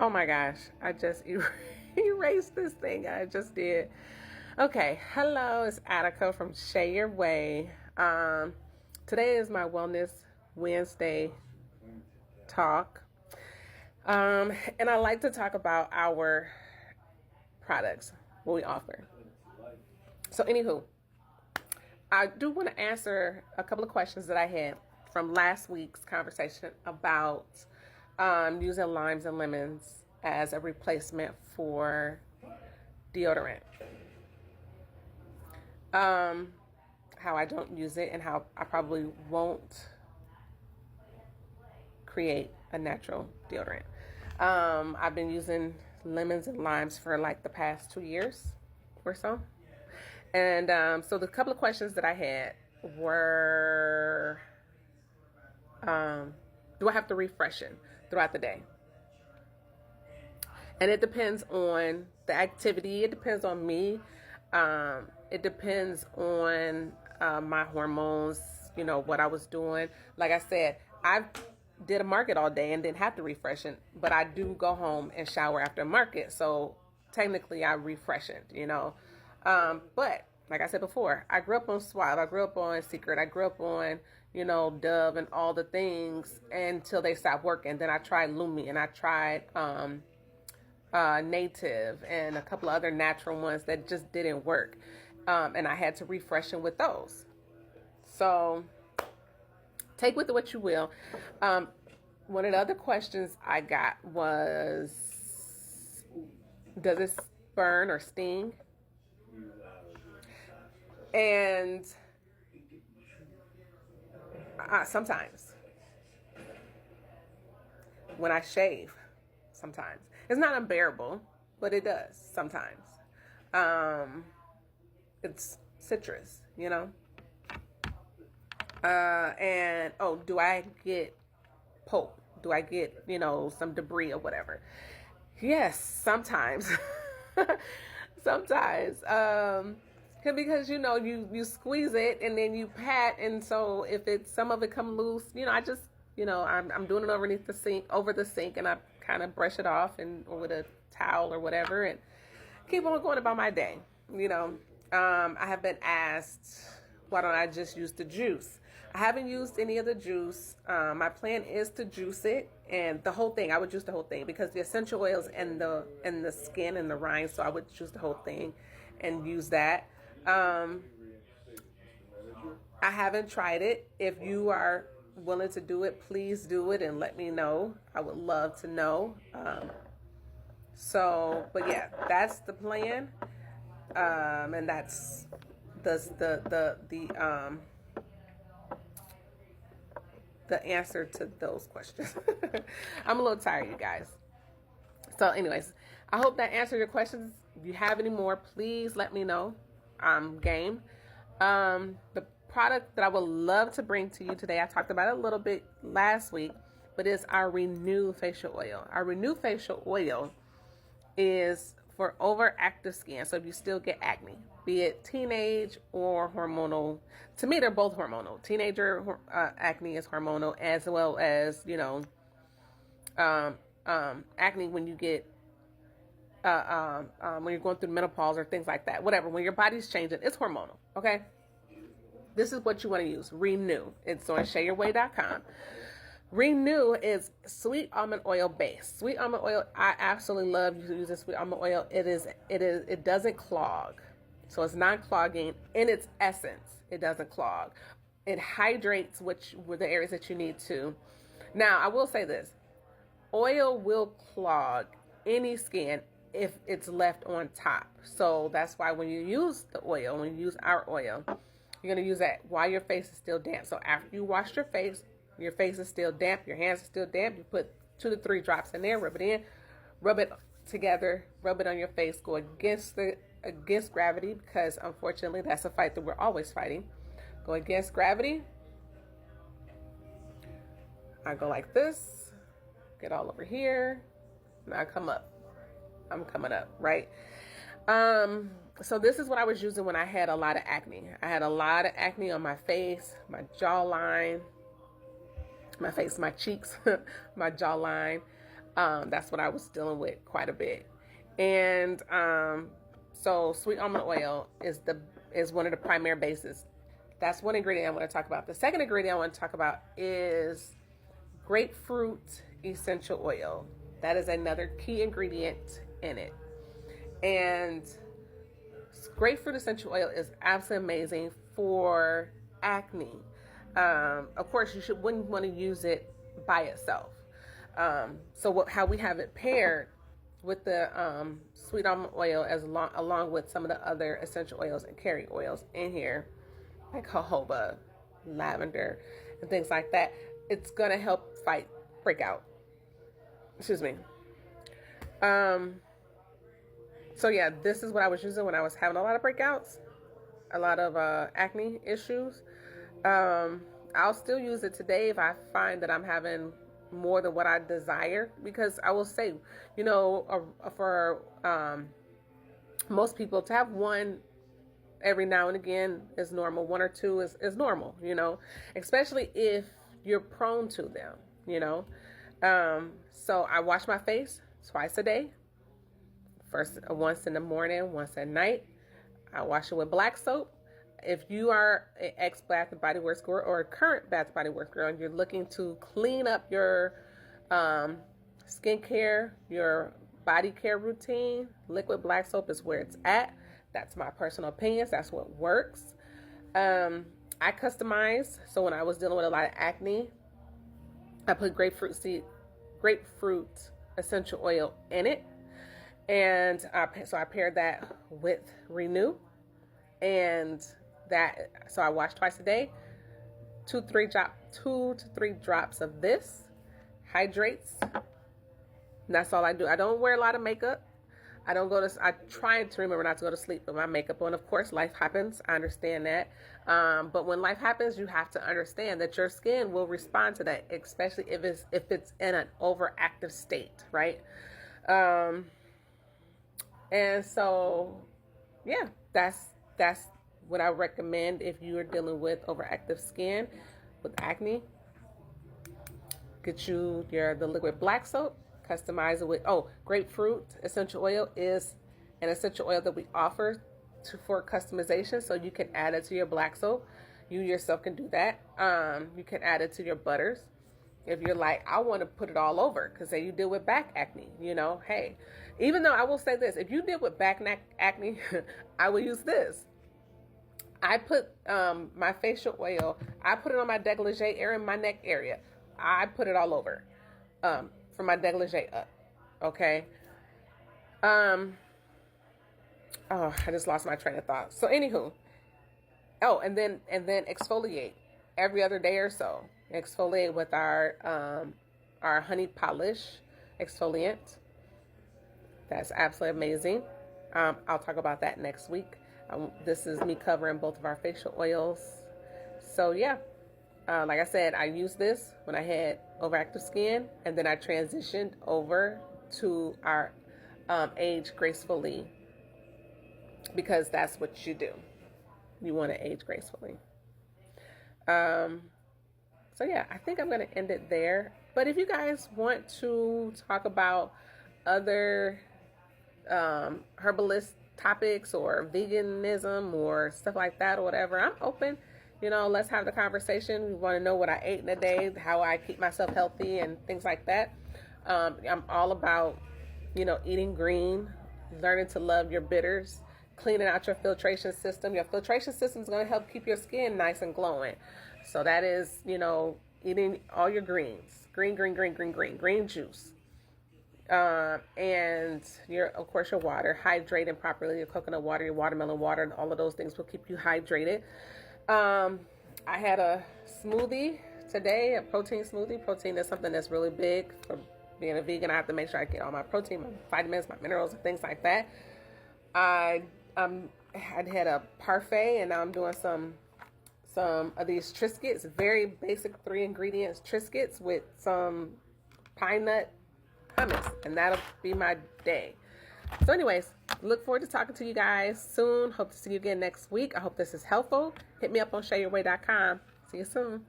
Oh my gosh, I just erased this thing. I just did. Okay, hello, it's Attica from Share Your Way. Today is my Wellness Wednesday talk. And I like to talk about our products, what we offer. So, anywho, I do want to answer a couple of questions that I had from last week's conversation about using limes and lemons as a replacement for deodorant. How I don't use it and how I probably won't create a natural deodorant. I've been using lemons and limes for like the past 2 years or so. And so the couple of questions that I had were, do I have to refresh it throughout the day? And it depends on the activity. It depends on me. It depends on my hormones, what I was doing. Like I said, I did a market all day and didn't have to refresh it, but I do go home and shower after a market. So technically I refresh it, But like I said before, I grew up on Suave. I grew up on Secret. I grew up on, Dove and all the things until they stopped working. Then I tried Lumi and I tried Native and a couple of other natural ones that just didn't work. And I had to refresh them with those. So take with it what you will. One of the other questions I got was, does it burn or sting? And sometimes when I shave, sometimes it's not unbearable, but it does sometimes. It's citrus, and do I get pulp? Do I get some debris or whatever? Yes, sometimes. Sometimes, because you squeeze it and then you pat, and so if some of it come loose, I just I'm doing it over the sink, and I kind of brush it off or with a towel or whatever, and keep on going about my day. I have been asked, why don't I just use the juice? I haven't used any of the juice. My plan is to juice it, and the whole thing. I would juice the whole thing because the essential oils and the skin and the rind. So I would juice the whole thing and use that. I haven't tried it. If you are willing to do it, please do it and let me know. I would love to know. But yeah, that's the plan. And that's the answer to those questions. I'm a little tired, you guys. So anyways, I hope that answered your questions. If you have any more, please let me know. I'm game. The product that I would love to bring to you today, I talked about it a little bit last week, but it's our Renew facial oil. Our Renew facial oil is for overactive skin. So if you still get acne, be it teenage or hormonal, to me they're both hormonal. Teenager acne is hormonal, as well as acne when you get when you're going through menopause or things like that. Whatever, when your body's changing, it's hormonal. Okay, this is what you want to use. Renew. It's on shareyourway.com. Renew is sweet almond oil based. Sweet almond oil, I absolutely love using sweet almond oil. It doesn't clog. So it's non-clogging in its essence. It doesn't clog. It hydrates with the areas that you need to. Now, I will say this. Oil will clog any skin if it's left on top. So that's why when you use when you use our oil, you're going to use that while your face is still damp. So after you wash your face is still damp, your hands are still damp, you put 2 to 3 drops in there, rub it together, rub it on your face, go against gravity, because unfortunately that's a fight that we're always fighting. Go against gravity. I go like this, get all over here, and I come up. I'm coming up, right? So this is what I was using when I had a lot of acne. I had a lot of acne on my face, my jawline, my face, my cheeks, my jawline. That's what I was dealing with quite a bit. And so sweet almond oil is one of the primary bases. That's one ingredient I want to talk about. The second ingredient I want to talk about is grapefruit essential oil. That is another key ingredient in it. And grapefruit essential oil is absolutely amazing for acne. Of course, you wouldn't want to use it by itself. How we have it paired with the sweet almond oil along with some of the other essential oils and carry oils in here, like jojoba, lavender, and things like that. It's gonna help fight breakout. Excuse me. So yeah, this is what I was using when I was having a lot of breakouts, a lot of acne issues. I'll still use it today if I find that I'm having more than what I desire, because I will say, you know, for most people to have one every now and again is normal. One or two is normal, you know, especially if you're prone to them, you know. So I wash my face twice a day. Once in the morning, once at night. I wash it with black soap. If you are an ex-Bath and Body Works girl or a current Bath and Body Works girl and you're looking to clean up your skincare, your body care routine, liquid black soap is where it's at. That's my personal opinions. That's what works. I customize. So when I was dealing with a lot of acne, I put grapefruit essential oil in it. And so I paired that with Renew, and so I wash twice a day. 2 to 3 drops of this hydrates. And that's all I do. I don't wear a lot of makeup. I try to remember not to go to sleep with my makeup on. Of course, life happens. I understand that. But when life happens, you have to understand that your skin will respond to that, especially if it's in an overactive state, right? And so, yeah, that's what I recommend if you are dealing with overactive skin with acne. Get you the liquid black soap, customize it with, grapefruit essential oil is an essential oil that we offer for customization, so you can add it to your black soap. You yourself can do that. You can add it to your butters. If you're like, I want to put it all over, because say you deal with back acne, you know, hey, even though I will say this, if you deal with back acne, I will use this. I put my facial oil, I put it on my décolleté area, my neck area. I put it all over from my décolleté up, okay? I just lost my train of thought. So anywho, and then exfoliate every other day or so. Exfoliate with our honey polish exfoliant. That's absolutely amazing. I'll talk about that next week. This is me covering both of our facial oils. So yeah, like I said, I used this when I had overactive skin, and then I transitioned over to our age gracefully, because that's what you do. You want to age gracefully. So yeah, I think I'm going to end it there. But if you guys want to talk about other herbalist topics or veganism or stuff like that or whatever, I'm open. You know, let's have the conversation. We want to know what I ate in a day, how I keep myself healthy and things like that. I'm all about, you know, eating green, learning to love your bitters, cleaning out your filtration system. Your filtration system is going to help keep your skin nice and glowing. So that is, you know, eating all your greens, green juice. And of course, your water, hydrating properly, your coconut water, your watermelon water, and all of those things will keep you hydrated. I had a smoothie today, a protein smoothie. Protein is something that's really big for being a vegan. I have to make sure I get all my protein, my vitamins, my minerals, and things like that. I had a parfait, and now I'm doing some of these Triscuits, very basic 3 ingredients Triscuits with some pine nut hummus, and that'll be my day. So anyways, look forward to talking to you guys soon. Hope to see you again next week. I hope this is helpful. Hit me up on shareyourway.com. See you soon.